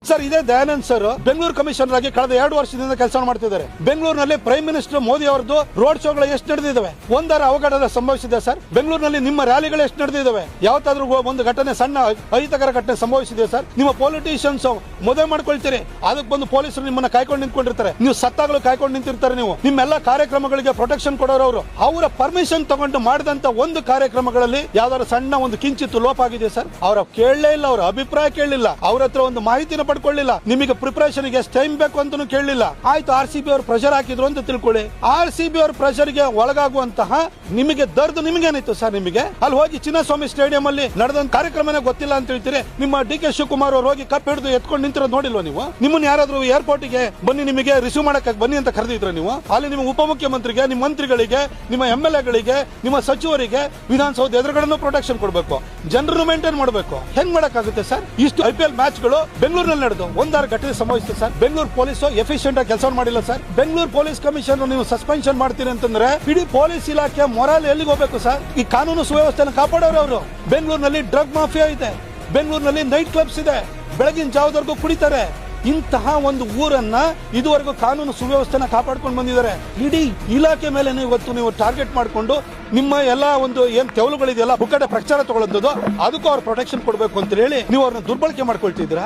Sir ಇದೇ Dayanand sir Bengaluru commissioner ಆಗಿ ಕಳೆದ 2 ವರ್ಷದಿಂದ ಕೆಲಸ ಮಾಡ್ತಿದ್ದಾರೆ. ಬೆಂಗಳೂರಿನಲ್ಲಿ ಪ್ರೈಮ್ ಮಿನಿಸ್ಟರ್ ಮೋದಿ ಅವರದ್ದು ರೋಡ್ ಶೋಗಳು ಎಷ್ಟು ನಡೆದಿದ್ದಾವೆ? ಒಂದರ ಅವಘಡ ಸಂಭವಿಸಿದೆ ಸರ್. ಬೆಂಗಳೂರಿನಲ್ಲಿ ನಿಮ್ಮ ರ್ಯಾಲಿಗಳು ಎಷ್ಟು ನಡೆದಿದ್ದಾವೆ? ಯಾವತ್ತಾದ್ರೂ ಒಂದು ಘಟನೆ, ಸಣ್ಣ ಅಹಿತಕರ ಘಟನೆ ಸಂಭವಿಸಿದೆ ಸರ್? ನಿಮ್ಮ ಪೊಲಿಟಿಷಿಯನ್ಸ್ ಮದುವೆ ಮಾಡ್ಕೊಳ್ತೀರಿ, ಅದಕ್ಕೆ ಬಂದು ಪೊಲೀಸರು ನಿಮ್ಮನ್ನ ಕಾಯ್ಕೊಂಡು ನಿಂತ್ಕೊಂಡಿರ್ತಾರೆ. ನೀವು ಸತ್ತಾಗಲು ಕಾಯ್ಕೊಂಡು ನಿಂತಿರ್ತಾರೆ. ನೀವು ನಿಮ್ಮೆಲ್ಲ ಕಾರ್ಯಕ್ರಮಗಳಿಗೆ ಪ್ರೊಟೆಕ್ಷನ್ ಕೊಡೋರು ಅವರ ಪರ್ಮಿಷನ್ ತಗೊಂಡು ಮಾಡಿದಂತ ಒಂದು ಕಾರ್ಯಕ್ರಮಗಳಲ್ಲಿ ಯಾವ್ದಾದ್ರು ಸಣ್ಣ ಒಂದು ಕಿಂಚಿತ್ತು ಲೋಪ ಆಗಿದೆ ಸರ್. ಅವರ ಕೇಳಲೇ ಇಲ್ಲ, ಅವರ ಅಭಿಪ್ರಾಯ ಕೇಳಲಿಲ್ಲ, ಅವ್ರ ಹತ್ರ ಒಂದು ಮಾಹಿತಿನ ಪಡ್ಕೊಳ್ಳಿಲ್ಲ, ನಿಮಗೆ ಪ್ರಿಪರೇಷನ್ ಗೆ ಎಷ್ಟು ಟೈಮ್ ಬೇಕು ಅಂತ ಕೇಳಲಿಲ್ಲ. ಆಯ್ತು, RCB ಅವರು ಪ್ರೆಷರ್ ಹಾಕಿದ್ರು ಅಂತ ತಿಳ್ಕೊಳ್ಳಿ. RCB ಅವರ ಪ್ರೆಷರ್ ಗೆ ಒಳಗಾಗುವಂತಹ ನಿಮಗೆ ದರ್ದು ನಿಮಗೇನಿತ್ತು ಸರ್? ನಿಮಗೆ ಅಲ್ಲಿ ಹೋಗಿ ಚಿನ್ನಸ್ವಾಮಿ ಸ್ಟೇಡಿಯಂ ಅಲ್ಲಿ ನಡೆದಂತ ಕಾರ್ಯಕ್ರಮನೇ ಗೊತ್ತಿಲ್ಲ ಅಂತ ಹೇಳ್ತೀರಿ. ನಿಮ್ಮ DK ಶಿವಕುಮಾರ್ ಅವರು ಹೋಗಿ ಕಪ್ ಹಿಡಿದು ಎತ್ಕೊಂಡು ನಿಂತಿರೋದು ನೋಡಿಲ್ವ ನೀವು? ನಿಮ್ಮನ್ನ ಯಾರಾದ್ರೂ ಏರ್ಪೋರ್ಟ್ ಗೆ ಬನ್ನಿ, ನಿಮಗೆ ರಿಸೀವ್ ಮಾಡಕ್ಕೆ ಬನ್ನಿ ಅಂತ ಕರೆದಿದ್ರ ನೀವು? ಅಲ್ಲಿ ನಿಮ್ಮ ಉಪಮುಖ್ಯಮಂತ್ರಿಗೆ, ನಿಮ್ಮ ಮಂತ್ರಿಗಳಿಗೆ, ನಿಮ್ಮ MLA ಗಳಿಗೆ, ನಿಮ್ಮ ಸಚಿವರಿಗೆ ವಿಧಾನಸೌಧ ಎದುರುಗಡೆ ಪ್ರೊಟೆಕ್ಷನ್ ಕೊಡಬೇಕು, ಜನರನ್ನು ಮೇಂಟೈನ್ ಮಾಡಬೇಕು. ಹೆಂಗ್ ಮಾಡಕ್ಕಾಗುತ್ತೆ ಸರ್? ಇಷ್ಟು IPL ಮ್ಯಾಚ್ ಗಳು ಬೆಂಗಳೂರಿನಲ್ಲಿ ನಡೆದು ಒಂದಾರು ಘಟನೆ ಸಂಭವಿಸಿದೆ ಸರ್. ಬೆಂಗಳೂರು ಪೊಲೀಸ್ ಎಫಿಷಿಯಂಟ್ ಆಗಿ ಕೆಲಸ ಮಾಡಿಲ್ಲ ಸರ್. ಬೆಂಗಳೂರು ಪೊಲೀಸ್ ಕಮಿಷನ್ ನೀವು ಸಸ್ಪೆನ್ಷನ್ ಮಾಡ್ತೀರಿ ಅಂತಂದ್ರೆ ಇಡೀ ಪೊಲೀಸ್ ಇಲಾಖೆ ಮೊರಾಲ್ ಎಲ್ಲಿಗೆ ಹೋಗ್ಬೇಕು ಸರ್? ಈ ಕಾನೂನು ಸುವ್ಯವಸ್ಥೆಯನ್ನು ಕಾಪಾಡೋರು ಅವರು. ಬೆಂಗಳೂರಿನಲ್ಲಿ ಡ್ರಗ್ ಮಾಫಿಯಾ ಇದೆ, ಬೆಂಗಳೂರಿನಲ್ಲಿ ನೈಟ್ ಕ್ಲಬ್ಸ್ ಇದೆ, ಬೆಳಗಿನ ಜಾವದವರೆಗೂ ಕುಡಿತಾರೆ. ಇಂತಹ ಒಂದು ಊರನ್ನ ಇದುವರೆಗೂ ಕಾನೂನು ಸುವ್ಯವಸ್ಥೆನ ಕಾಪಾಡ್ಕೊಂಡು ಬಂದಿದ್ದಾರೆ. ಇಡೀ ಇಲಾಖೆ ಮೇಲೆ ಇವತ್ತು ನೀವು ಟಾರ್ಗೆಟ್ ಮಾಡಿಕೊಂಡು ನಿಮ್ಮ ಎಲ್ಲಾ ಒಂದು ಏನ್ ತೆವಲುಗಳಿದೆಯಲ್ಲ, ಬುಕ್ಕಡೆ ಪ್ರಚಾರ ತಗೊಳ್ಳೋದು, ಅದಕ್ಕೂ ಅವ್ರ ಪ್ರೊಟೆಕ್ಷನ್ ಕೊಡಬೇಕು ಅಂತ ಹೇಳಿ ನೀವು ಅವ್ರನ್ನ ದುರ್ಬಳಕೆ ಮಾಡ್ಕೊಳ್ತಿದ್ದೀರಾ.